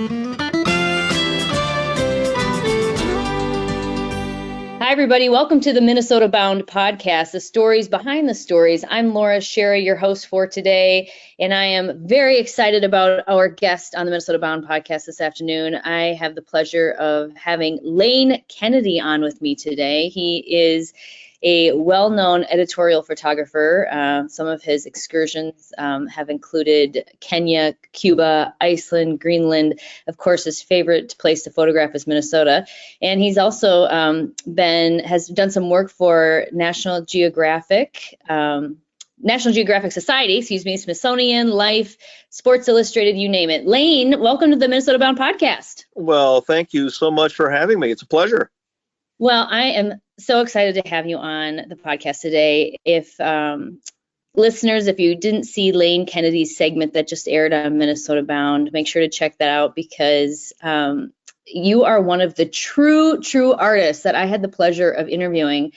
Hi, everybody. Welcome to the Minnesota Bound podcast, the stories behind the stories. I'm Laura Schara, your host for today, and I am very excited about our guest on the Minnesota Bound podcast this afternoon. I have the pleasure of having Layne Kennedy on with me today. He is a well-known editorial photographer. Some of his excursions have included Kenya, Cuba, Iceland, Greenland. Of course, his favorite place to photograph is Minnesota. And he's also has done some work for National Geographic Society, Smithsonian, Life, Sports Illustrated, you name it. Layne, welcome to the Minnesota Bound podcast. Well, thank you so much for having me. It's a pleasure. Well, I am so excited to have you on the podcast today. If listeners, if you didn't see Layne Kennedy's segment that just aired on Minnesota Bound, make sure to check that out because you are one of the true artists that I had the pleasure of interviewing.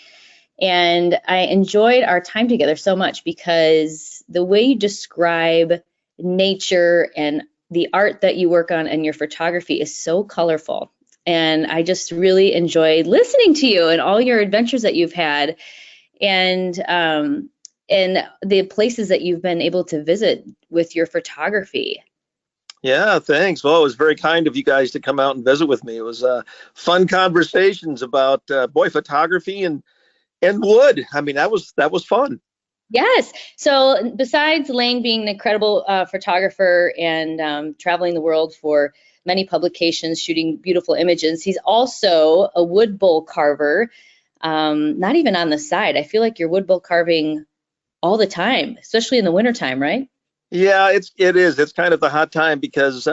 And I enjoyed our time together so much because the way you describe nature and the art that you work on and your photography is so colorful. And I just really enjoyed listening to you and all your adventures that you've had and the places that you've been able to visit with your photography. Yeah, thanks. Well, it was very kind of you guys to come out and visit with me. It was fun conversations about photography and wood. I mean, that was fun. Yes. So besides Layne being an incredible photographer and traveling the world for many publications, shooting beautiful images, he's also a wood bowl carver, not even on the side. I feel like you're wood bowl carving all the time, especially in the wintertime, right? Yeah, it is. It's kind of the hot time because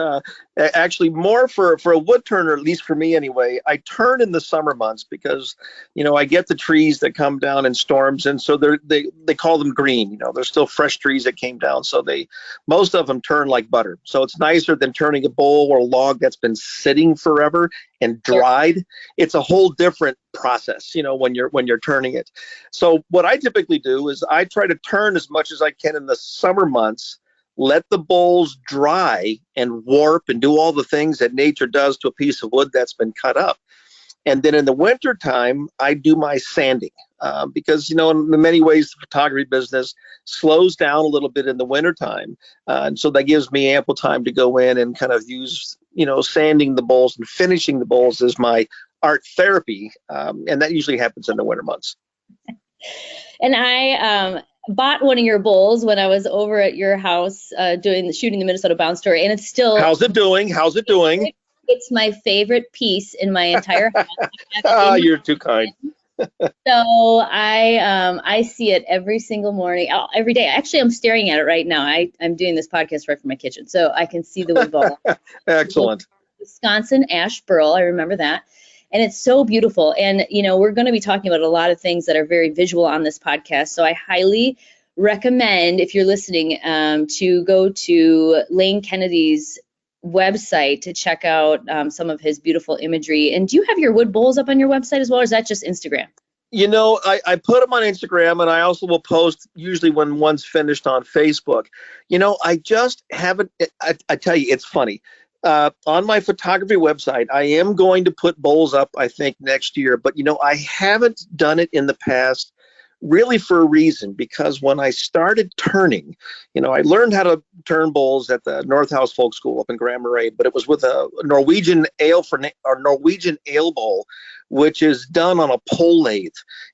actually more for a wood turner, at least for me anyway, I turn in the summer months because, I get the trees that come down in storms. And so they call them green. They're still fresh trees that came down. So most of them turn like butter. So it's nicer than turning a bowl or a log that's been sitting forever and dried. Sure. It's a whole different process, when you're turning it. So what I typically do is I try to turn as much as I can in the summer months, let the bowls dry and warp and do all the things that nature does to a piece of wood that's been cut up. And then in the winter time, I do my sanding because, in many ways, the photography business slows down a little bit in the winter time. And so that gives me ample time to go in and kind of use, sanding the bowls and finishing the bowls as my art therapy. And that usually happens in the winter months. And I bought one of your bowls when I was over at your house shooting the Minnesota Bound story, and it's still. How's it doing? It's my favorite piece in my entire house. You're too kind. So I see it every single morning, every day. Actually, I'm staring at it right now. I'm doing this podcast right from my kitchen, so I can see the wood bowl. Excellent. Wisconsin ash burl. I remember that. And it's so beautiful. And, we're going to be talking about a lot of things that are very visual on this podcast. So I highly recommend, if you're listening, to go to Layne Kennedy's website to check out some of his beautiful imagery. And do you have your wood bowls up on your website as well, or is that just Instagram? I put them on Instagram, and I also will post usually when one's finished on Facebook. I just haven't, I tell you, it's funny. On my photography website, I am going to put bowls up, I think, next year. But, I haven't done it in the past really for a reason, because when I started turning, I learned how to turn bowls at the North House Folk School up in Grand Marais, but it was with a Norwegian ale bowl, which is done on a pole lathe.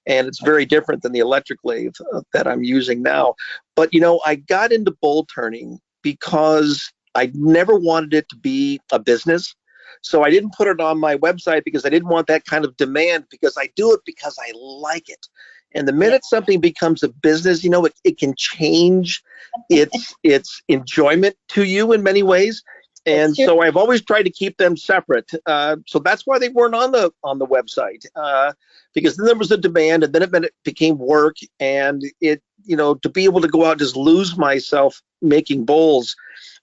And it's very different than the electric lathe that I'm using now. But, I got into bowl turning because I never wanted it to be a business. So I didn't put it on my website because I didn't want that kind of demand, because I do it because I like it. And the minute something becomes a business, it can change its enjoyment to you in many ways. And so I've always tried to keep them separate. So that's why they weren't on the website, because then there was a demand, and then it became work. And to be able to go out and just lose myself making bowls,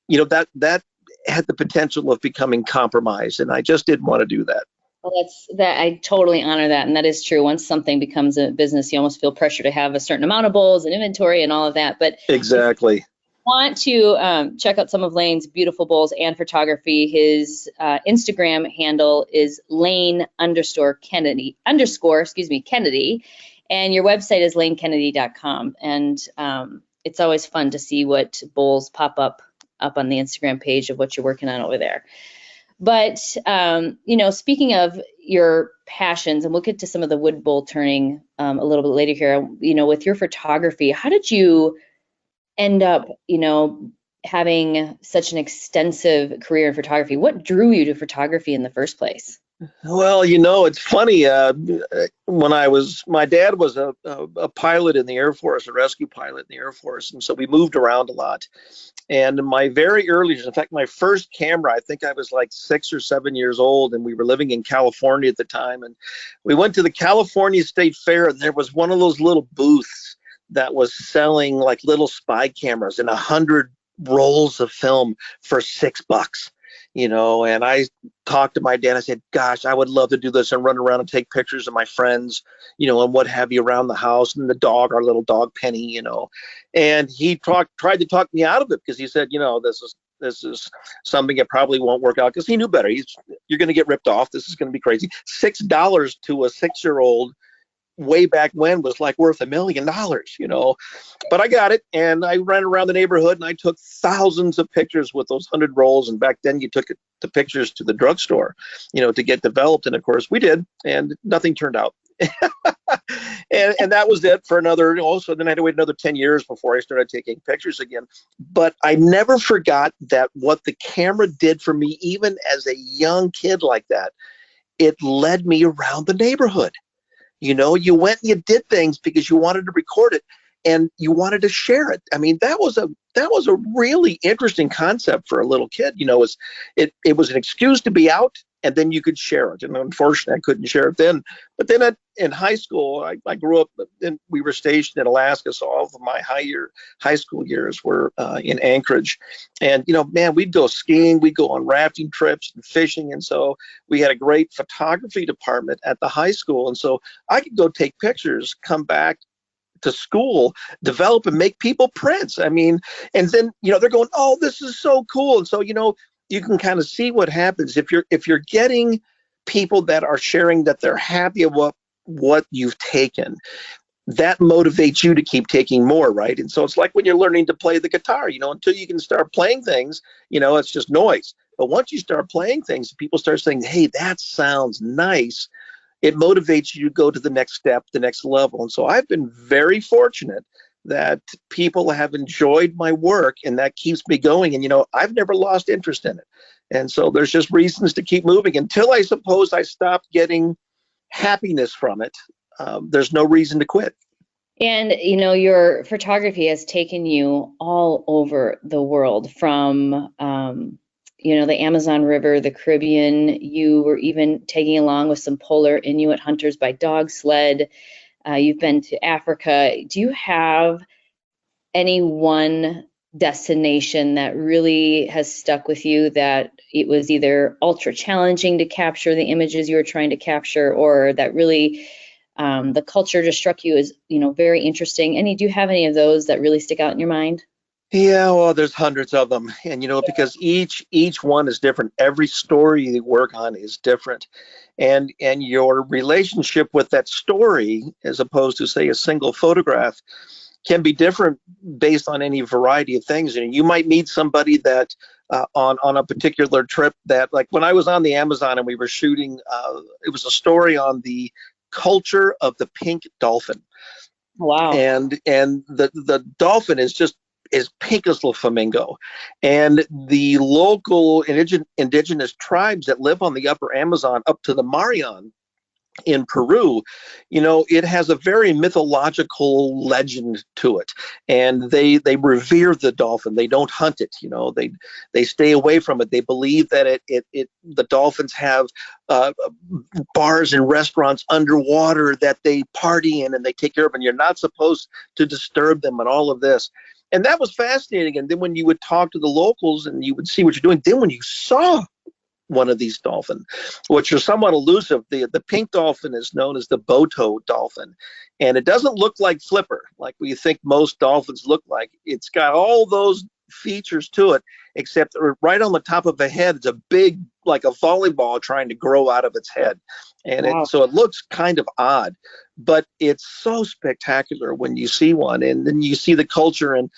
that had the potential of becoming compromised, and I just didn't want to do that. Well, I totally honor that, and that is true. Once something becomes a business, you almost feel pressure to have a certain amount of bowls and inventory and all of that. But exactly. want to check out some of Layne's beautiful bowls and photography, his Instagram handle is Layne_Kennedy, Kennedy, and your website is laynekennedy.com. And it's always fun to see what bowls pop up on the Instagram page of what you're working on over there. But, speaking of your passions, and we'll get to some of the wood bowl turning a little bit later here, with your photography, how did you end up, having such an extensive career in photography? What drew you to photography in the first place? Well, it's funny. My dad was a pilot in the Air Force, a rescue pilot in the Air Force, and so we moved around a lot. And my very earliest, in fact, my first camera, I think I was like 6 or 7 years old, and we were living in California at the time. And we went to the California State Fair, and there was one of those little booths that was selling like little spy cameras and 100 rolls of film for $6. And I talked to my dad. I said, gosh, I would love to do this and run around and take pictures of my friends, and what have you around the house, and the dog, our little dog Penny, and he tried to talk me out of it because he said, this is something that probably won't work out, because he knew better. You're going to get ripped off. This is going to be crazy. $6 to a 6-year-old way back when was like worth $1 million, but I got it, and I ran around the neighborhood and I took thousands of pictures with those 100 rolls. And back then you took the pictures to the drugstore, to get developed. And of course we did, and nothing turned out. and that was it for another, also then I had to wait another 10 years before I started taking pictures again. But I never forgot that what the camera did for me, even as a young kid like that, it led me around the neighborhood. You went and you did things because you wanted to record it and you wanted to share it. I mean, that was a really interesting concept for a little kid. It was an excuse to be out, and then you could share it. And unfortunately, I couldn't share it then. But then in high school, I grew up, and we were stationed in Alaska, so all of my high school years were in Anchorage. And man, we'd go skiing, we'd go on rafting trips and fishing, and so we had a great photography department at the high school, and so I could go take pictures, come back to school, develop and make people prints. I mean, and then they're going, oh, this is so cool. And so you can kind of see what happens if you're getting people that are sharing that they're happy about what you've taken. That motivates you to keep taking more, right? And so it's like when you're learning to play the guitar, until you can start playing things, it's just noise. But once you start playing things, people start saying, hey, that sounds nice. It motivates you to go to the next step, the next level. And so I've been very fortunate that people have enjoyed my work, and that keeps me going. And, I've never lost interest in it. And so there's just reasons to keep moving until I suppose I stop getting happiness from it. There's no reason to quit. And, your photography has taken you all over the world, from, the Amazon River, the Caribbean. You were even taking along with some polar Inuit hunters by dog sled. You've been to Africa. Do you have any one destination that really has stuck with you, that it was either ultra challenging to capture the images you were trying to capture, or that really the culture just struck you as, very interesting? Do you have any of those that really stick out in your mind? Yeah, well, there's hundreds of them, and because each one is different. Every story you work on is different, and your relationship with that story, as opposed to say a single photograph, can be different based on any variety of things. And you might meet somebody that on a particular trip, that, like when I was on the Amazon and we were shooting, it was a story on the culture of the pink dolphin. Wow. And the dolphin is pink as little flamingo, and the local indigenous tribes that live on the upper Amazon up to the Marian in Peru, it has a very mythological legend to it, and they revere the dolphin. They don't hunt it. They stay away from it. They believe that the dolphins have bars and restaurants underwater that they party in and they take care of, and you're not supposed to disturb them and all of this. And that was fascinating. And then when you would talk to the locals and you would see what you're doing, then when you saw one of these dolphins, which are somewhat elusive, the pink dolphin is known as the Boto dolphin. And it doesn't look like Flipper, like we think most dolphins look like. It's got all those features to it, except right on the top of the head is a big, like a volleyball trying to grow out of its head. And Wow. so it looks kind of odd, but it's so spectacular when you see one. And then you see the culture, and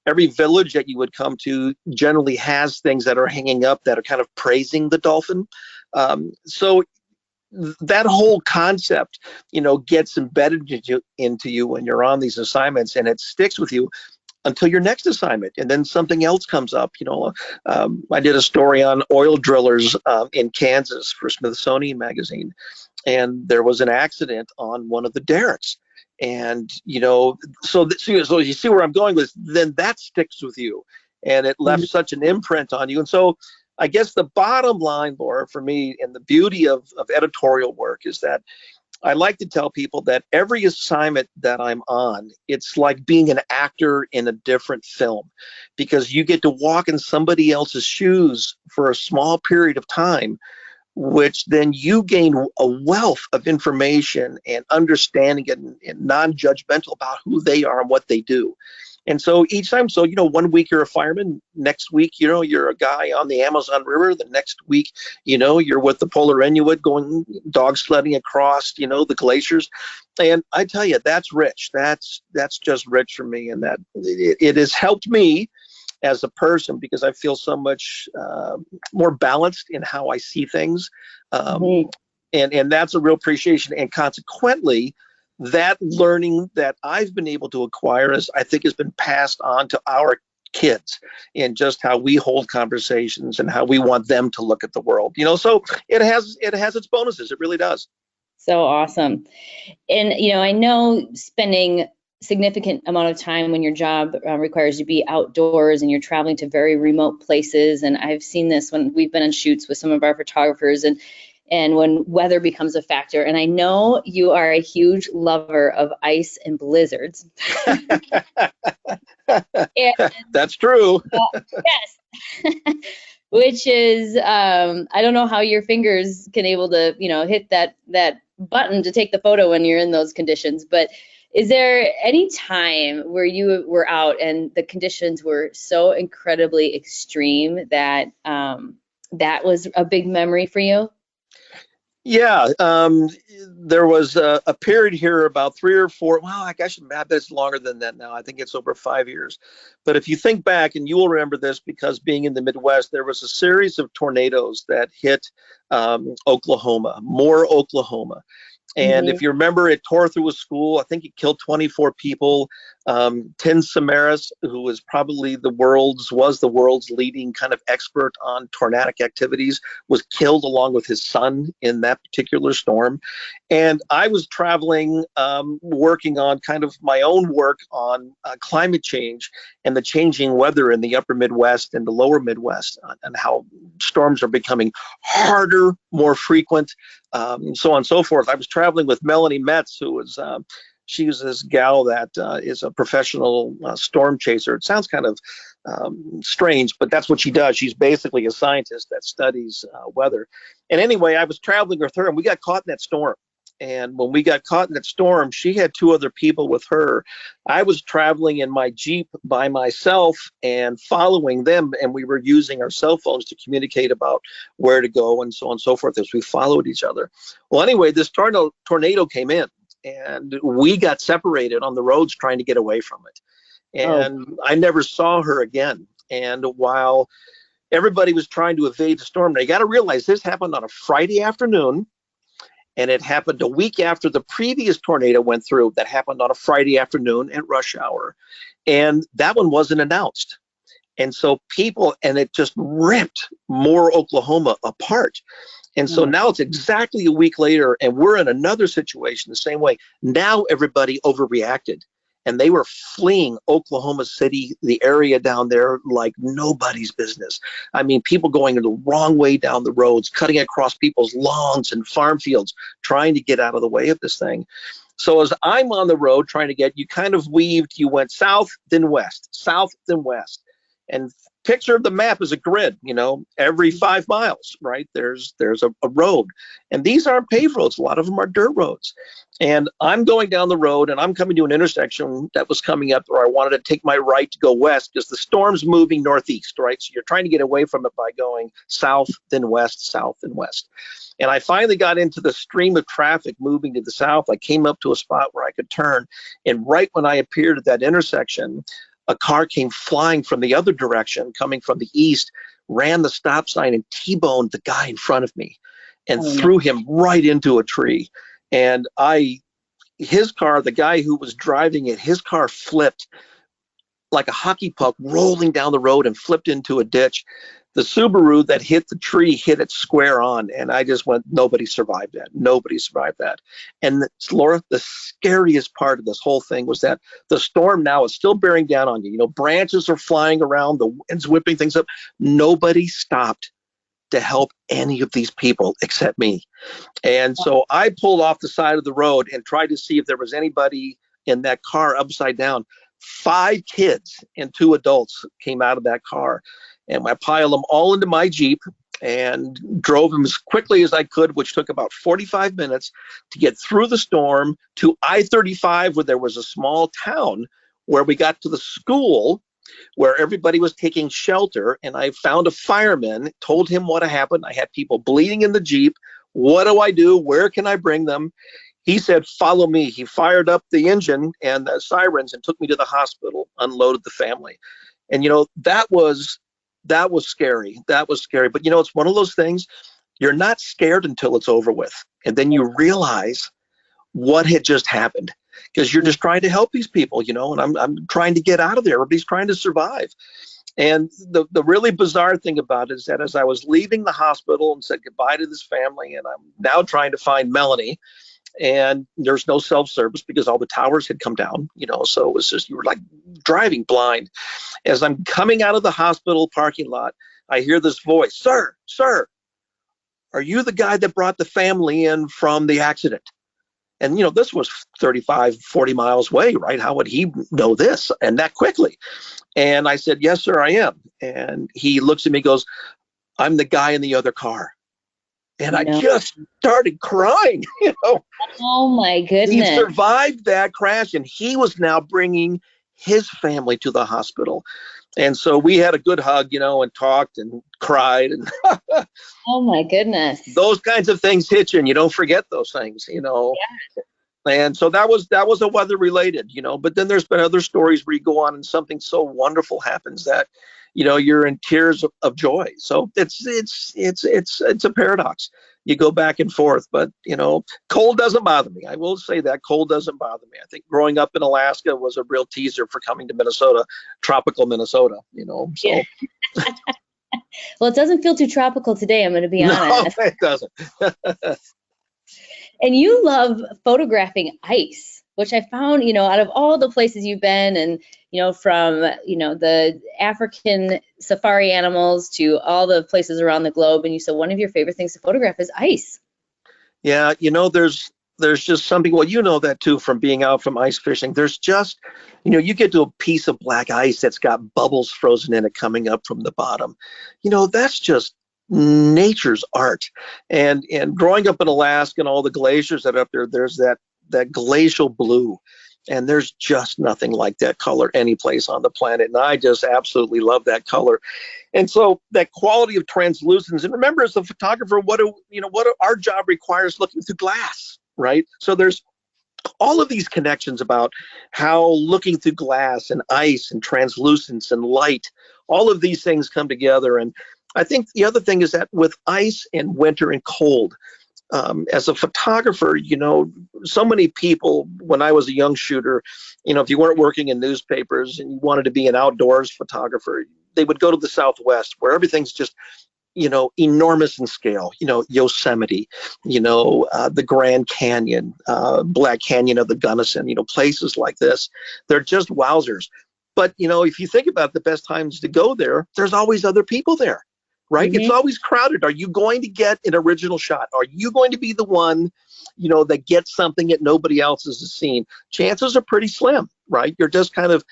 every village that you would come to generally has things that are hanging up that are kind of praising the dolphin. So that whole concept, gets embedded into you when you're on these assignments, and it sticks with you until your next assignment, and then something else comes up. I did a story on oil drillers in Kansas for Smithsonian magazine, and there was an accident on one of the derricks. And so you see where I'm going with. Then that sticks with you, and it left such an imprint on you. And so I guess the bottom line, Laura, for me, and the beauty of editorial work is that I like to tell people that every assignment that I'm on, it's like being an actor in a different film, because you get to walk in somebody else's shoes for a small period of time, which then you gain a wealth of information and understanding and non-judgmental about who they are and what they do. And so each time, 1 week you're a fireman, next week, you're a guy on the Amazon River, the next week, you're with the Polar Inuit going dog sledding across, the glaciers. And I tell you, that's rich. That's just rich for me. And that it has helped me as a person, because I feel so much more balanced in how I see things. And that's a real appreciation. And consequently, that learning that I've been able to acquire I think has been passed on to our kids, and just how we hold conversations and how we want them to look at the world. So it has its bonuses. It really does. So awesome. And I know spending significant amount of time when your job requires you to be outdoors and you're traveling to very remote places. And I've seen this when we've been on shoots with some of our photographers, and when weather becomes a factor. And I know you are a huge lover of ice and blizzards. That's true. Yes. Which is, I don't know how your fingers can able to, hit that button to take the photo when you're in those conditions. But is there any time where you were out and the conditions were so incredibly extreme that that was a big memory for you? Yeah, there was a period here about 3 or 4. Well, I bet it's longer than that now. I think it's over 5 years. But if you think back, and you will remember this because being in the Midwest, there was a series of tornadoes that hit Oklahoma, Moore, Oklahoma. And if you remember, it tore through a school. I think it killed 24 people. Tim Samaras, who was probably the world's leading kind of expert on tornadic activities, was killed along with his son in that particular storm. And I was traveling, working on kind of my own work on climate change and the changing weather in the upper Midwest and the lower Midwest, and how storms are becoming harder, more frequent, so on and so forth. I was traveling with Melanie Metz, who was she was this gal that is a professional storm chaser. It sounds kind of strange, but that's what she does. She's basically a scientist that studies weather. And anyway, I was traveling with her, and we got caught in that storm. And when we got caught in that storm, she had 2 other people with her. I was traveling in my Jeep by myself and following them, and we were using our cell phones to communicate about where to go and so on and so forth as we followed each other. Well, anyway, this tornado came in, and we got separated on the roads trying to get away from it. And I never saw her again. And while everybody was trying to evade the storm, they got to realize this happened on a Friday afternoon. And it happened a week after the previous tornado went through that happened on a Friday afternoon at rush hour. And that one wasn't announced. And so it just ripped Moore, Oklahoma apart. And so now it's exactly a week later, and we're in another situation the same way. Now everybody overreacted. And they were fleeing Oklahoma City, the area down there, like nobody's business. I mean, people going the wrong way down the roads, cutting across people's lawns and farm fields, trying to get out of the way of this thing. So as I'm on the road trying to you kind of weaved, you went south, then west, south, then west. And picture of the map is a grid, every 5 miles, right? There's a road. And these aren't paved roads. A lot of them are dirt roads. And I'm going down the road and I'm coming to an intersection that was coming up where I wanted to take my right to go west because the storm's moving northeast, right? So you're trying to get away from it by going south, then west, south, and west. And I finally got into the stream of traffic moving to the south. I came up to a spot where I could turn. And right when I appeared at that intersection, a car came flying from the other direction, coming from the east, ran the stop sign and T-boned the guy in front of me and threw him right into a tree. And his car, the guy who was driving it, his car flipped like a hockey puck rolling down the road and flipped into a ditch. The Subaru that hit the tree hit it square on. And I just went, nobody survived that. Nobody survived that. And Laura, the scariest part of this whole thing was that the storm now is still bearing down on you. Branches are flying around, the wind's whipping things up. Nobody stopped to help any of these people except me. And so I pulled off the side of the road and tried to see if there was anybody in that car upside down. 5 kids and 2 adults came out of that car. And I piled them all into my Jeep and drove them as quickly as I could, which took about 45 minutes to get through the storm to I-35, where there was a small town where we got to the school where everybody was taking shelter. And I found a fireman, told him what had happened. I had people bleeding in the Jeep. What do I do? Where can I bring them? He said, follow me. He fired up the engine and the sirens and took me to the hospital, unloaded the family. And, that was scary. That was scary. But, it's one of those things, you're not scared until it's over with. And then you realize what had just happened because you're just trying to help these people, and I'm trying to get out of there. Everybody's trying to survive. And the really bizarre thing about it is that as I was leaving the hospital and said goodbye to this family, and I'm now trying to find Melanie, and there's no self-service because all the towers had come down, so it was just, you were like driving blind. As I'm coming out of the hospital parking lot, I hear this voice, sir, are you the guy that brought the family in from the accident? And, this was 35, 40 miles away, right? How would he know this and that quickly? And I said, yes, sir, I am. And he looks at me and goes, I'm the guy in the other car. And I just started crying, Oh, my goodness. He survived that crash, and he was now bringing his family to the hospital. And so we had a good hug, and talked and cried. And oh, my goodness. Those kinds of things hit you, and you don't forget those things, Yeah. And so that was a weather related, but then there's been other stories where you go on and something so wonderful happens that, you're in tears of joy. So it's a paradox. You go back and forth, but cold doesn't bother me. I will say that cold doesn't bother me. I think growing up in Alaska was a real teaser for coming to Minnesota, tropical Minnesota, so. Yeah. Well, it doesn't feel too tropical today, I'm going to be honest. No, it doesn't. And you love photographing ice, which I found, out of all the places you've been and, from, the African safari animals to all the places around the globe. And you said one of your favorite things to photograph is ice. Yeah, there's just something, well, that too from being out from ice fishing. There's just, you get to a piece of black ice that's got bubbles frozen in it coming up from the bottom. That's just nature's art. And growing up in Alaska and all the glaciers that are up there, there's that glacial blue. And there's just nothing like that color any place on the planet. And I just absolutely love that color. And so that quality of translucence, and remember, as a photographer, what our job requires looking through glass, right? So there's all of these connections about how looking through glass and ice and translucence and light, all of these things come together. And I think the other thing is that with ice and winter and cold, as a photographer, so many people, when I was a young shooter, if you weren't working in newspapers and you wanted to be an outdoors photographer, they would go to the Southwest where everything's just, enormous in scale, Yosemite, the Grand Canyon, Black Canyon of the Gunnison, places like this. They're just wowzers. But, if you think about the best times to go there, there's always other people there. Right? Mm-hmm. It's always crowded. Are you going to get an original shot? Are you going to be the one, that gets something that nobody else has seen? Chances are pretty slim, right? You're just kind of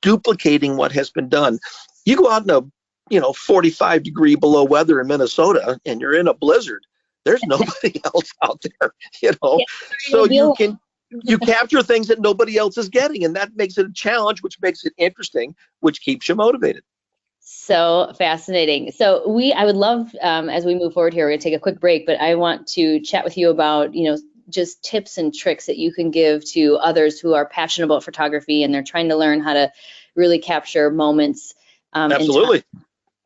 duplicating what has been done. You go out in 45 degree below weather in Minnesota and you're in a blizzard, there's nobody else out there, Yeah, so you capture things that nobody else is getting, and that makes it a challenge, which makes it interesting, which keeps you motivated. So fascinating. So I would love, as we move forward here, we're going to take a quick break, but I want to chat with you about, just tips and tricks that you can give to others who are passionate about photography and they're trying to learn how to really capture moments. Absolutely.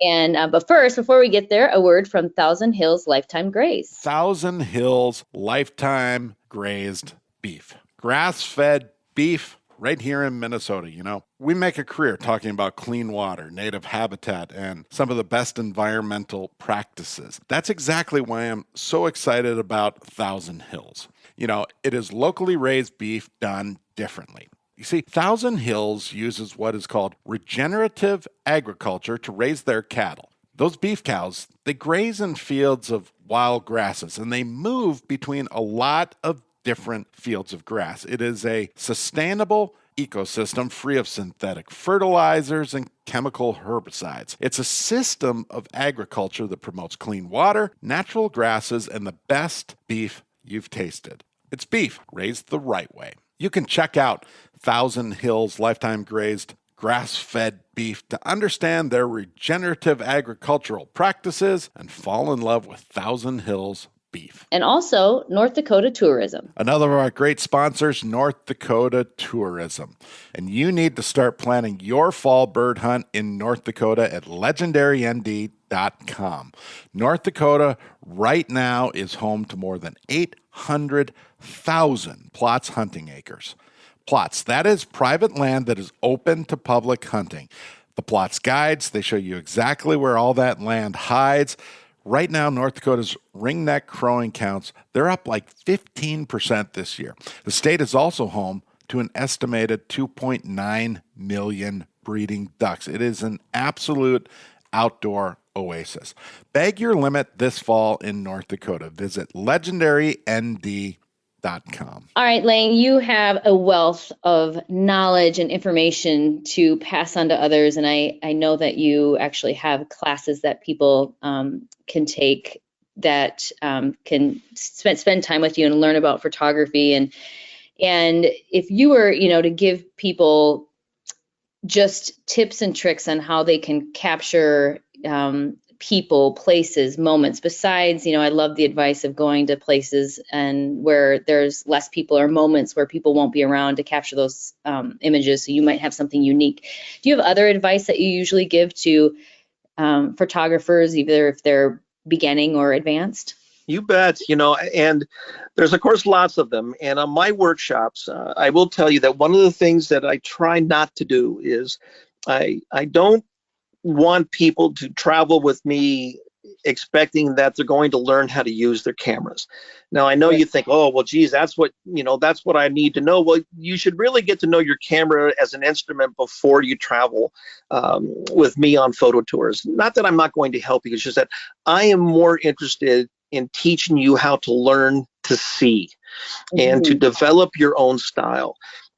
But first, before we get there, a word from Thousand Hills Lifetime Graze. Thousand Hills Lifetime Grazed Beef. Grass-fed beef right here in Minnesota. We make a career talking about clean water, native habitat, and some of the best environmental practices. That's exactly why I'm so excited about Thousand Hills. It is locally raised beef done differently. You see, Thousand Hills uses what is called regenerative agriculture to raise their cattle. Those beef cows, they graze in fields of wild grasses, and they move between a lot of different fields of grass. It is a sustainable ecosystem free of synthetic fertilizers and chemical herbicides. It's a system of agriculture that promotes clean water, natural grasses, and the best beef you've tasted. It's beef raised the right way. You can check out Thousand Hills Lifetime Grazed grass-fed beef to understand their regenerative agricultural practices and fall in love with Thousand Hills beef. And also North Dakota Tourism. Another of our great sponsors, North Dakota Tourism. And you need to start planning your fall bird hunt in North Dakota at legendarynd.com. North Dakota right now is home to more than 800,000 plots hunting acres. Plots, that is private land that is open to public hunting. The plots guides, they show you exactly where all that land hides. Right now, North Dakota's ringneck crowing counts, they're up like 15% this year. The state is also home to an estimated 2.9 million breeding ducks. It is an absolute outdoor oasis. Bag your limit this fall in North Dakota. Visit legendarynd.com. All right, Layne, you have a wealth of knowledge and information to pass on to others. And I know that you actually have classes that people can take that can spend time with you and learn about photography. And if you were, to give people just tips and tricks on how they can capture people, places, moments, besides, I love the advice of going to places and where there's less people or moments where people won't be around to capture those images. So you might have something unique. Do you have other advice that you usually give to photographers, either if they're beginning or advanced? You bet, and there's, of course, lots of them. And on my workshops, I will tell you that one of the things that I try not to do is I don't want people to travel with me expecting that they're going to learn how to use their cameras. Now, I know you think, oh, well, geez, that's what I need to know. Well, you should really get to know your camera as an instrument before you travel with me on photo tours. Not that I'm not going to help you, it's just that I am more interested in teaching you how to learn to see and to develop your own style.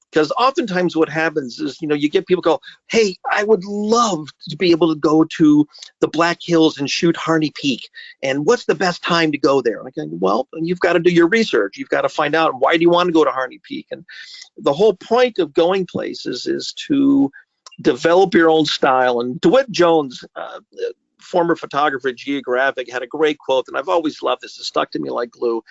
Because oftentimes what happens is, you get people go, hey, I would love to be able to go to the Black Hills and shoot Harney Peak. And what's the best time to go there? Like, well, you've got to do your research. You've got to find out, why do you want to go to Harney Peak? And the whole point of going places is to develop your own style. And DeWitt Jones, former photographer at Geographic, had a great quote, and I've always loved this. It stuck to me like glue.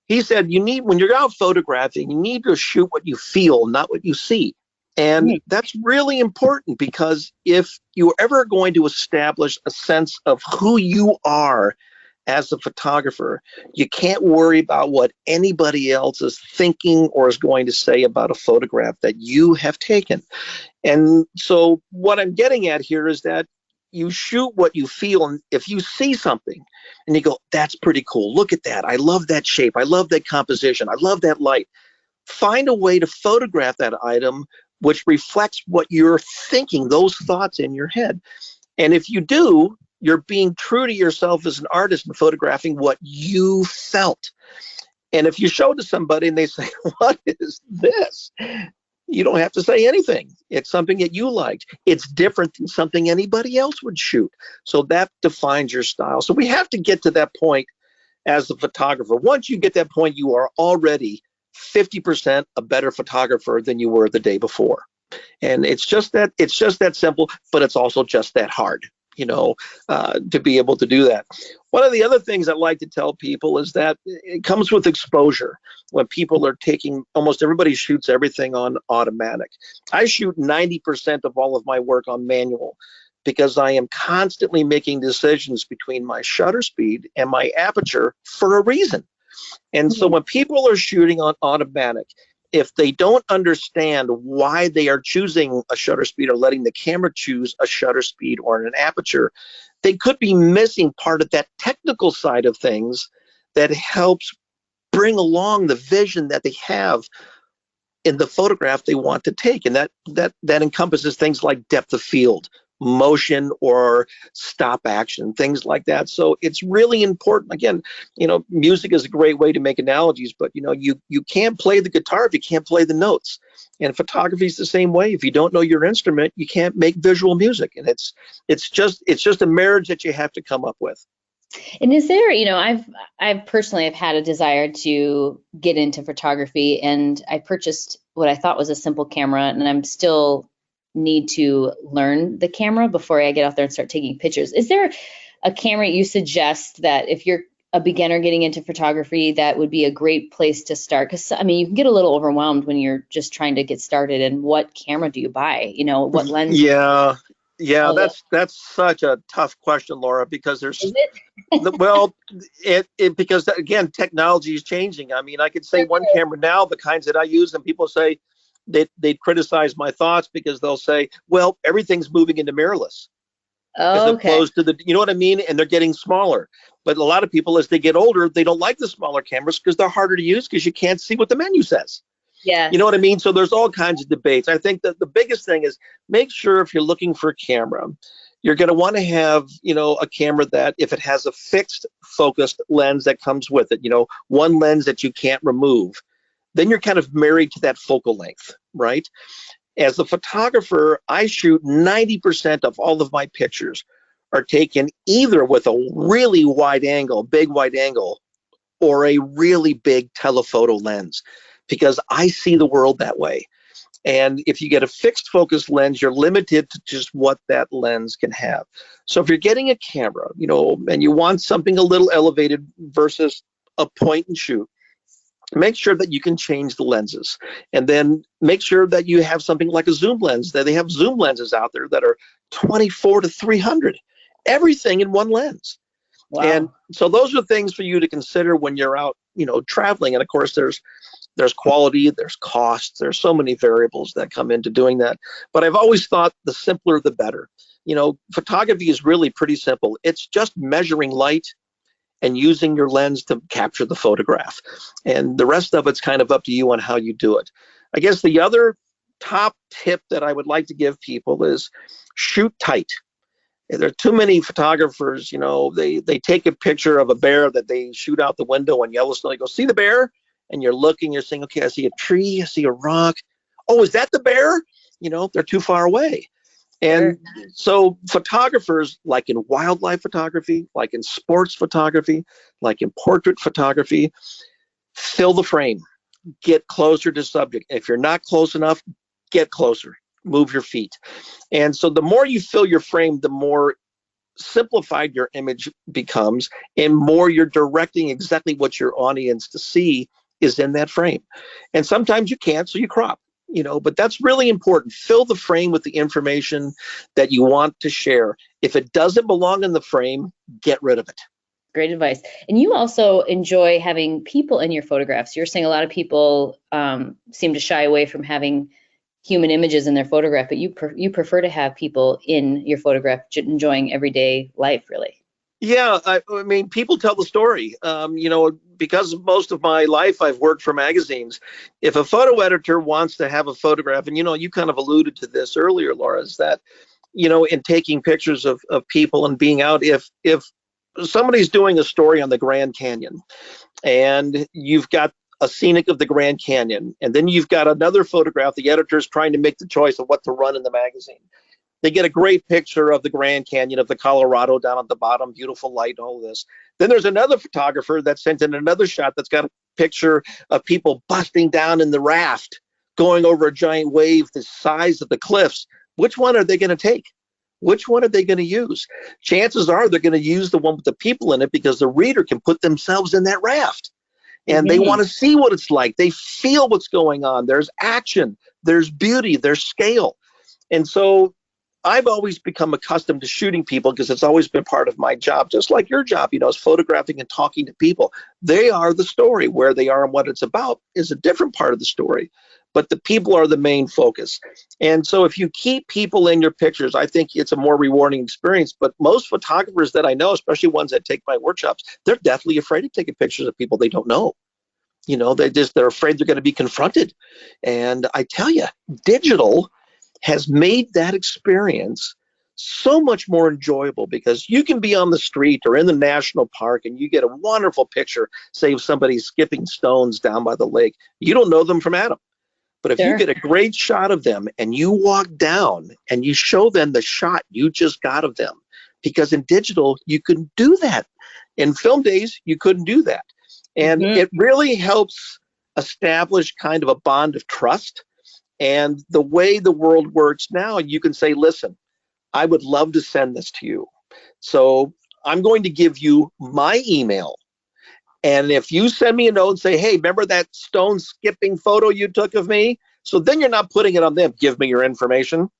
He said, when you're out photographing, you need to shoot what you feel, not what you see. And that's really important, because if you're ever going to establish a sense of who you are as a photographer, you can't worry about what anybody else is thinking or is going to say about a photograph that you have taken. And so what I'm getting at here is that you shoot what you feel, and if you see something and you go, that's pretty cool, look at that, I love that shape, I love that composition, I love that light, find a way to photograph that item which reflects what you're thinking, those thoughts in your head. And if you do, you're being true to yourself as an artist and photographing what you felt. And if you show to somebody and they say, what is this? You don't have to say anything. It's something that you liked. It's different than something anybody else would shoot. So that defines your style. So we have to get to that point as a photographer. Once you get that point, you are already 50% a better photographer than you were the day before. And it's just that simple, but it's also just that hard, to be able to do that. One of the other things I like to tell people is that it comes with exposure. When people are almost everybody shoots everything on automatic. I shoot 90% of all of my work on manual because I am constantly making decisions between my shutter speed and my aperture for a reason. And so when people are shooting on automatic, if they don't understand why they are choosing a shutter speed or letting the camera choose a shutter speed or an aperture, they could be missing part of that technical side of things that helps bring along the vision that they have in the photograph they want to take. And that encompasses things like depth of field, motion, or stop action, things like that. So it's really important. Again, music is a great way to make analogies, but you can't play the guitar if you can't play the notes. And photography is the same way. If you don't know your instrument, you can't make visual music. And it's just a marriage that you have to come up with. And is there, I've personally have had a desire to get into photography, and I purchased what I thought was a simple camera, and I'm still need to learn the camera before I get out there and start taking pictures. Is there a camera you suggest that if you're a beginner getting into photography, that would be a great place to start? Because you can get a little overwhelmed when you're just trying to get started. And what camera do you buy? What lens? Yeah, that's such a tough question, Laura, because there's because again, technology is changing. I could say one camera now, the kinds that I use, and people say they'd criticize my thoughts because they'll say, well, everything's moving into mirrorless. As opposed to you know what I mean? And they're getting smaller. But a lot of people, as they get older, they don't like the smaller cameras because they're harder to use because you can't see what the menu says. Yeah. You know what I mean? So there's all kinds of debates. I think that the biggest thing is make sure if you're looking for a camera, you're going to want to have, a camera that if it has a fixed focused lens that comes with it, one lens that you can't remove, then you're kind of married to that focal length, right? As a photographer, I shoot 90% of all of my pictures are taken either with a really wide angle, big wide angle, or a really big telephoto lens, because I see the world that way. And if you get a fixed focus lens, you're limited to just what that lens can have. So if you're getting a camera, and you want something a little elevated versus a point and shoot, make sure that you can change the lenses, and then make sure that you have something like a zoom lens. That they have zoom lenses out there that are 24 to 300, everything in one lens. Wow. And so those are things for you to consider when you're out, traveling. And of course, there's quality, there's cost, there's so many variables that come into doing that. But I've always thought the simpler, the better. Photography is really pretty simple. It's just measuring light and using your lens to capture the photograph. And the rest of it's kind of up to you on how you do it. I guess the other top tip that I would like to give people is shoot tight. There are too many photographers, they take a picture of a bear that they shoot out the window in Yellowstone. They go, see the bear? And you're looking, you're saying, okay, I see a tree, I see a rock. Oh, is that the bear? They're too far away. And so photographers, like in wildlife photography, like in sports photography, like in portrait photography, fill the frame, get closer to subject. If you're not close enough, get closer, move your feet. And so the more you fill your frame, the more simplified your image becomes, and more you're directing exactly what your audience to see is in that frame. And sometimes you can't, so you crop. But that's really important. Fill the frame with the information that you want to share. If it doesn't belong in the frame, get rid of it. Great advice. And you also enjoy having people in your photographs. You're saying a lot of people seem to shy away from having human images in their photograph, but you prefer to have people in your photograph enjoying everyday life, really. Yeah, I mean, people tell the story. Because most of my life I've worked for magazines. If a photo editor wants to have a photograph, and you kind of alluded to this earlier, Laura, is that, in taking pictures of people and being out, if somebody's doing a story on the Grand Canyon and you've got a scenic of the Grand Canyon, and then you've got another photograph. The editor's trying to make the choice of what to run in the magazine. They get a great picture of the Grand Canyon of the Colorado down at the bottom, beautiful light, all of this. Then there's another photographer that sent in another shot that's got a picture of people busting down in the raft, going over a giant wave the size of the cliffs. Which one are they going to take? Which one are they going to use? Chances are they're going to use the one with the people in it because the reader can put themselves in that raft. And they want to see what it's like. They feel what's going on. There's action, there's beauty, there's scale. And so I've always become accustomed to shooting people because it's always been part of my job, just like your job, is photographing and talking to people. They are the story. Where they are and what it's about is a different part of the story, but the people are the main focus. And so if you keep people in your pictures, I think it's a more rewarding experience. But most photographers that I know, especially ones that take my workshops, they're deathly afraid of taking pictures of people they don't know. They're afraid they're going to be confronted. And I tell you, digital has made that experience so much more enjoyable because you can be on the street or in the national park and you get a wonderful picture, say, of somebody skipping stones down by the lake. You don't know them from Adam. But if you get a great shot of them and you walk down and you show them the shot you just got of them, because in digital, you can do that. In film days, you couldn't do that. And it really helps establish kind of a bond of trust. And the way the world works now, you can say, listen, I would love to send this to you. So I'm going to give you my email. And if you send me a note and say, hey, remember that stone skipping photo you took of me? So then you're not putting it on them. Give me your information.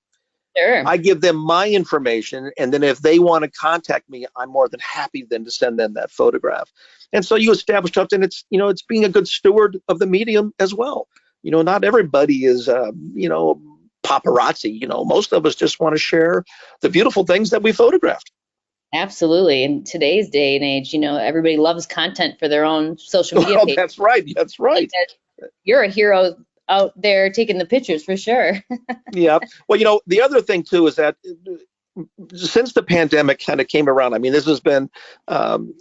Sure. I give them my information. And then if they want to contact me, I'm more than happy then to send them that photograph. And so you establish trust, and it's being a good steward of the medium as well. Not everybody is, paparazzi. Most of us just want to share the beautiful things that we photographed. Absolutely. In today's day and age, everybody loves content for their own social media page. That's right. That's right. You're a hero out there taking the pictures for sure. Yeah. Well, the other thing, too, is that since the pandemic kind of came around, I mean, this has been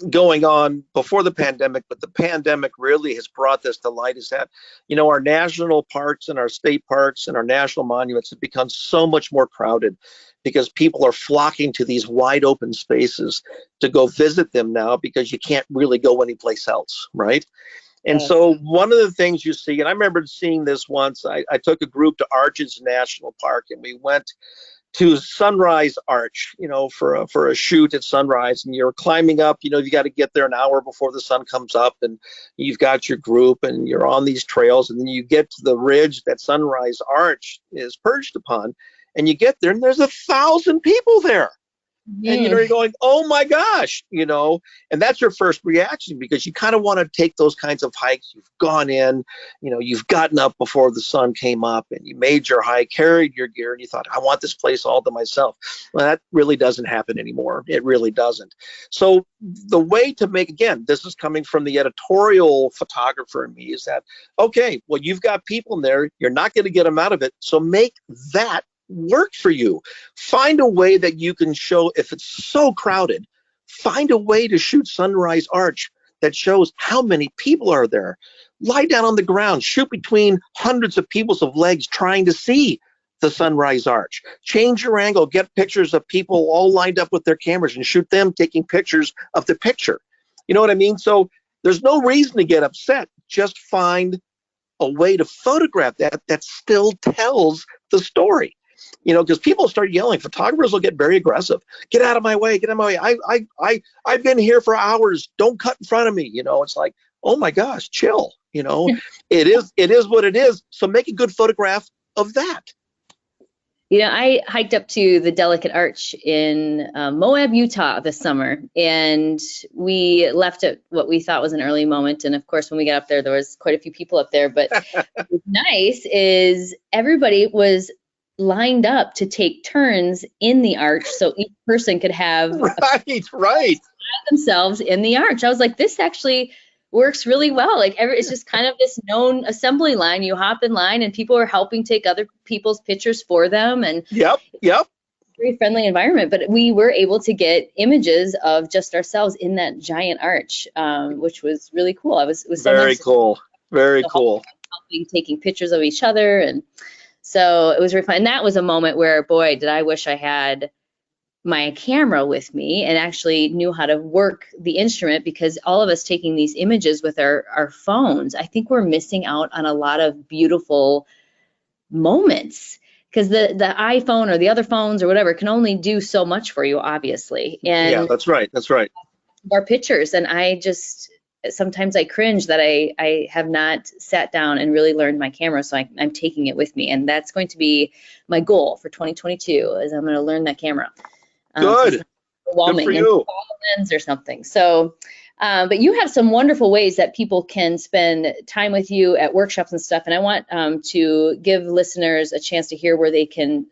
going on before the pandemic, but the pandemic really has brought this to light, is that, our national parks and our state parks and our national monuments have become so much more crowded because people are flocking to these wide open spaces to go visit them now because you can't really go anyplace else, right? And so one of the things you see, and I remember seeing this once, I took a group to Arches National Park, and we went to Sunrise Arch, for a shoot at sunrise, and you're climbing up, you got to get there an hour before the sun comes up, and you've got your group and you're on these trails, and then you get to the ridge that Sunrise Arch is perched upon, and you get there and there's 1,000 people there. And you're going, oh my gosh, and that's your first reaction because you kind of want to take those kinds of hikes. You've gone in, you've gotten up before the sun came up and you made your hike, carried your gear, and you thought, I want this place all to myself. Well, that really doesn't happen anymore. It really doesn't. So the way to make, again, this is coming from the editorial photographer in me, is that, okay, well, you've got people in there, you're not going to get them out of it. So make that work for you. Find a way that you can show, if it's so crowded, find a way to shoot Sunrise Arch that shows how many people are there. Lie down on the ground, shoot between hundreds of people's of legs trying to see the Sunrise Arch. Change your angle, get pictures of people all lined up with their cameras and shoot them taking pictures of the picture. You know what I mean? So there's no reason to get upset. Just find a way to photograph that still tells the story. Because people start yelling, photographers will get very aggressive. Get out of my way, get out of my way. I've been here for hours. Don't cut in front of me. It's like, oh my gosh, chill. It is what it is. So make a good photograph of that. I hiked up to the Delicate Arch in Moab, Utah this summer, and we left at what we thought was an early moment. And of course, when we got up there was quite a few people up there. But what's nice is everybody was lined up to take turns in the arch, so each person could have right themselves in the arch. I was like, this actually works really well. Like it's just kind of this known assembly line. You hop in line and people are helping take other people's pictures for them. And yep. Very friendly environment. But we were able to get images of just ourselves in that giant arch, which was really cool. It was so very nice cool. Very So cool. helping, taking pictures of each other. And so it was really fun. And that was a moment where, boy, did I wish I had my camera with me and actually knew how to work the instrument, because all of us taking these images with our phones, I think we're missing out on a lot of beautiful moments, because the iPhone or the other phones or whatever can only do so much for you, obviously. And Yeah, that's right. That's right. our pictures, and sometimes I cringe that I have not sat down and really learned my camera, so I'm taking it with me, and that's going to be my goal for 2022, is I'm going to learn that camera. Good. So overwhelming. Good for you. Lens or something. So, but you have some wonderful ways that people can spend time with you at workshops and stuff. And I want to give listeners a chance to hear where they can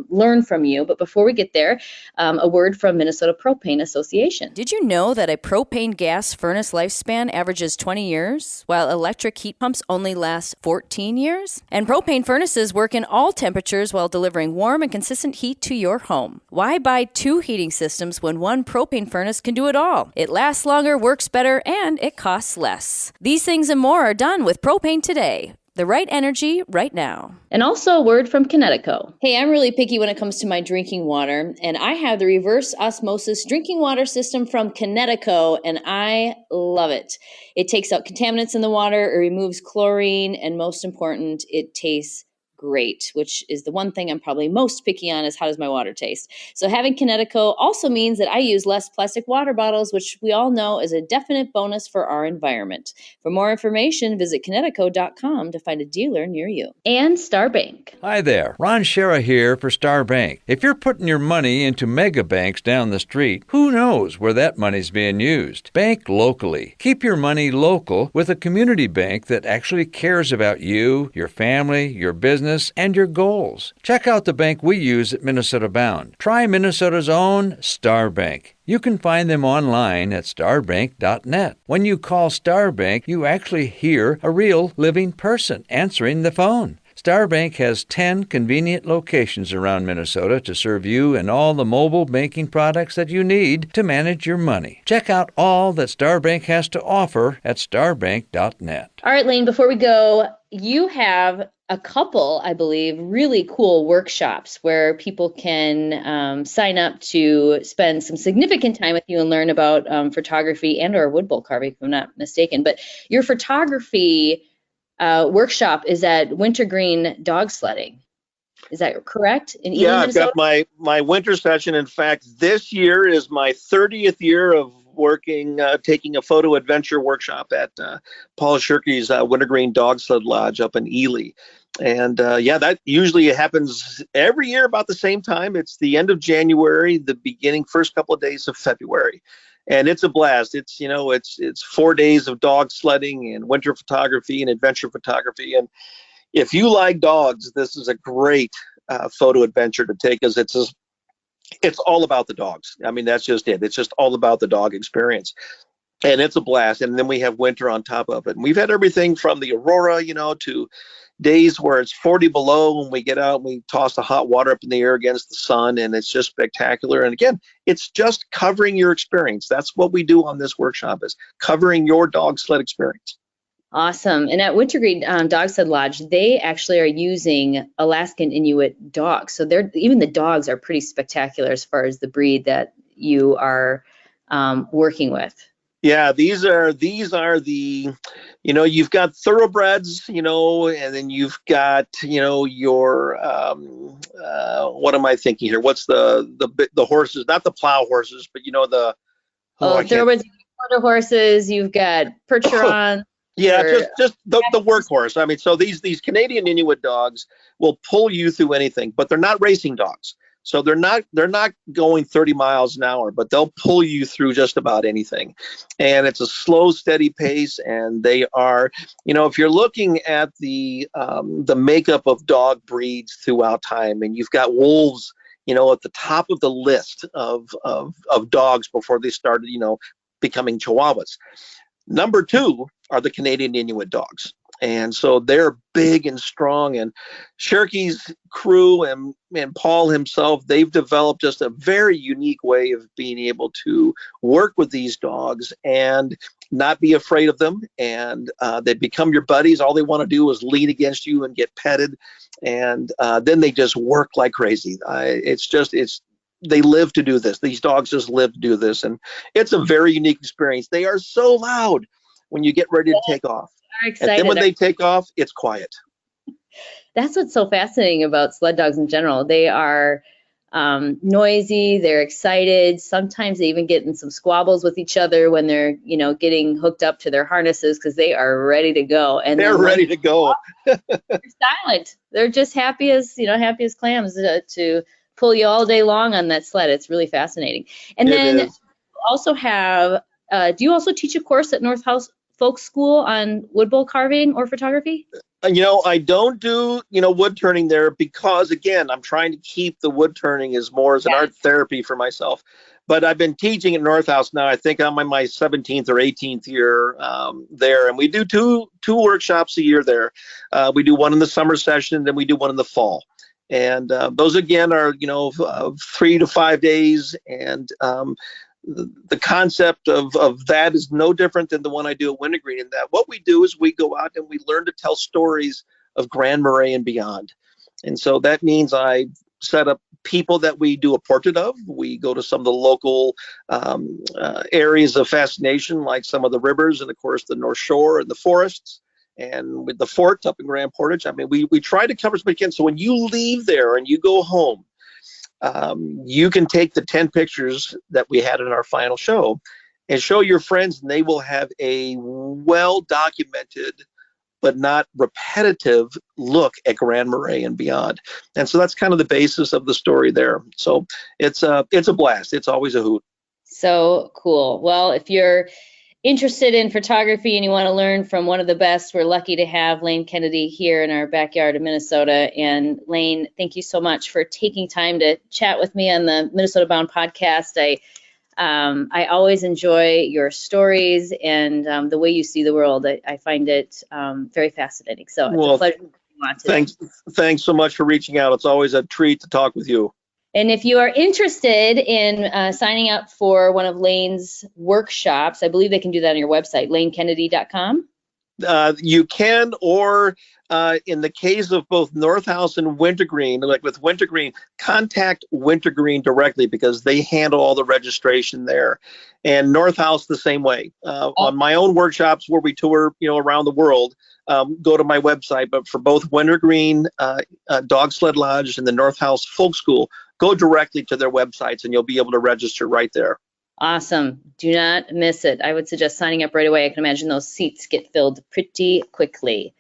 learn from you. But before we get there, a word from Minnesota Propane Association. Did you know that a propane gas furnace lifespan averages 20 years, while electric heat pumps only last 14 years? And propane furnaces work in all temperatures while delivering warm and consistent heat to your home. Why buy two heating systems when one propane furnace can do it all? It lasts longer, works better, and it costs less. These things and more are done with propane today. The right energy right now. And also a word from Connecticut. Hey, I'm really picky when it comes to my drinking water, and I have the reverse osmosis drinking water system from Connecticut, and I love it. It takes out contaminants in the water, it removes chlorine, and most important, it tastes great, which is the one thing I'm probably most picky on, is how does my water taste. So having Connecticut also means that I use less plastic water bottles, which we all know is a definite bonus for our environment. For more information, visit Connecticut.com to find a dealer near you. And Starbank. Hi there, Ron Schara here for Starbank. If you're putting your money into mega banks down the street, who knows where that money's being used? Bank locally. Keep your money local with a community bank that actually cares about you, your family, your business, and your goals. Check out the bank we use at Minnesota Bound. Try Minnesota's own Starbank. You can find them online at starbank.net. When you call Starbank, you actually hear a real living person answering the phone. Starbank has 10 convenient locations around Minnesota to serve you and all the mobile banking products that you need to manage your money. Check out all that Starbank has to offer at starbank.net. All right, Layne, before we go, you have a couple, I believe, really cool workshops where people can sign up to spend some significant time with you and learn about photography and or wood bowl carving, if I'm not mistaken. But your photography workshop is at Wintergreen Dog Sledding. Is that correct? Yeah, I've got my winter session. In fact, this year is my 30th year of working, taking a photo adventure workshop at Paul Shirky's Wintergreen Dog Sled Lodge up in Ely. And yeah, that usually happens every year about the same time. It's the end of January, the first couple of days of February. And it's a blast. It's 4 days of dog sledding and winter photography and adventure photography. And if you like dogs, this is a great photo adventure to take, because it's all about the dogs. I mean, that's just it. It's just all about the dog experience. And it's a blast. And then we have winter on top of it. And we've had everything from the aurora, to days where it's 40 below when we get out and we toss the hot water up in the air against the sun, and it's just spectacular. And again, it's just covering your experience. That's what we do on this workshop, is covering your dog sled experience. Awesome. And at Wintergreen Dog Sled Lodge, they actually are using Alaskan Inuit dogs. So even the dogs are pretty spectacular as far as the breed that you are working with. Yeah, these are the, you've got thoroughbreds, and then you've got, your, what am I thinking here? What's the horses, not the plow horses, but thoroughbreds, quarter horses, you've got Percherons. Yeah, just the workhorse. I mean, so these Canadian Inuit dogs will pull you through anything, but they're not racing dogs. So they're not going 30 miles an hour, but they'll pull you through just about anything. And it's a slow, steady pace. And they are, if you're looking at the makeup of dog breeds throughout time, and you've got wolves, at the top of the list of dogs before they started, becoming Chihuahuas. Number two are the Canadian Inuit dogs. And so they're big and strong. And Cherokee crew and Paul himself, they've developed just a very unique way of being able to work with these dogs and not be afraid of them. And they become your buddies. All they want to do is lean against you and get petted. And then they just work like crazy. They live to do this. These dogs just live to do this. And it's a very unique experience. They are so loud when you get ready to take off. And then when they take off, it's quiet. That's what's so fascinating about sled dogs in general. They are noisy, they're excited. Sometimes they even get in some squabbles with each other when they're, getting hooked up to their harnesses because they are ready to go. And they're ready to go. They're silent. They're just happy as clams to pull you all day long on that sled. It's really fascinating. And then you also have, do you also teach a course at North House Folk School on wood bowl carving or photography? I don't do, wood turning there because, again, I'm trying to keep the wood turning as more as an art therapy for myself. But I've been teaching at North House now. I think I'm in my 17th or 18th year there. And we do two workshops a year there. We do one in the summer session, and then we do one in the fall. And those, again, are, 3 to 5 days. And the concept of that is no different than the one I do at Wintergreen, in that what we do is we go out and we learn to tell stories of Grand Marais and beyond. And so that means I set up people that we do a portrait of. We go to some of the local areas of fascination, like some of the rivers and, of course, the North Shore and the forests. And with the fort up in Grand Portage, I mean, we try to cover as much as we can. So when you leave there and you go home, you can take the 10 pictures that we had in our final show and show your friends, and they will have a well-documented but not repetitive look at Grand Marais and beyond. And so that's kind of the basis of the story there. So it's a blast. It's always a hoot. So cool. Well, if you're interested in photography and you want to learn from one of the best, we're lucky to have Layne Kennedy here in our backyard of Minnesota. And Layne, thank you so much for taking time to chat with me on the Minnesota Bound podcast. I always enjoy your stories and the way you see the world. I find it very fascinating. So it's a pleasure to be on today. Thanks so much for reaching out. It's always a treat to talk with you. And if you are interested in signing up for one of Layne's workshops, I believe they can do that on your website, LayneKennedy.com. You can, or in the case of both North House and Wintergreen, like with Wintergreen, contact Wintergreen directly because they handle all the registration there. And North House the same way. On my own workshops where we tour, around the world, go to my website. But for both Wintergreen Dog Sled Lodge and the North House Folk School, go directly to their websites and you'll be able to register right there. Awesome. Do not miss it. I would suggest signing up right away. I can imagine those seats get filled pretty quickly.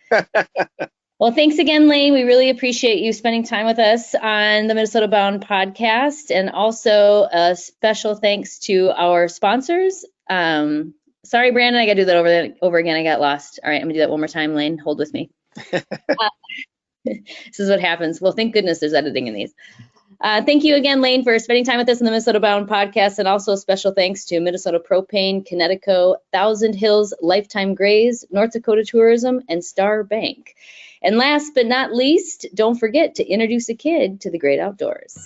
Well, thanks again, Layne. We really appreciate you spending time with us on the Minnesota Bound podcast. And also a special thanks to our sponsors. Sorry, Brandon, I got to do that over again. I got lost. All right, I'm going to do that one more time, Layne. Hold with me. This is what happens. Well, thank goodness there's editing in these. Thank you again, Layne, for spending time with us on the Minnesota Bound podcast, and also a special thanks to Minnesota Propane, Connecticut, Thousand Hills Lifetime Grays, North Dakota Tourism, and Star Bank. And last but not least, don't forget to introduce a kid to the great outdoors.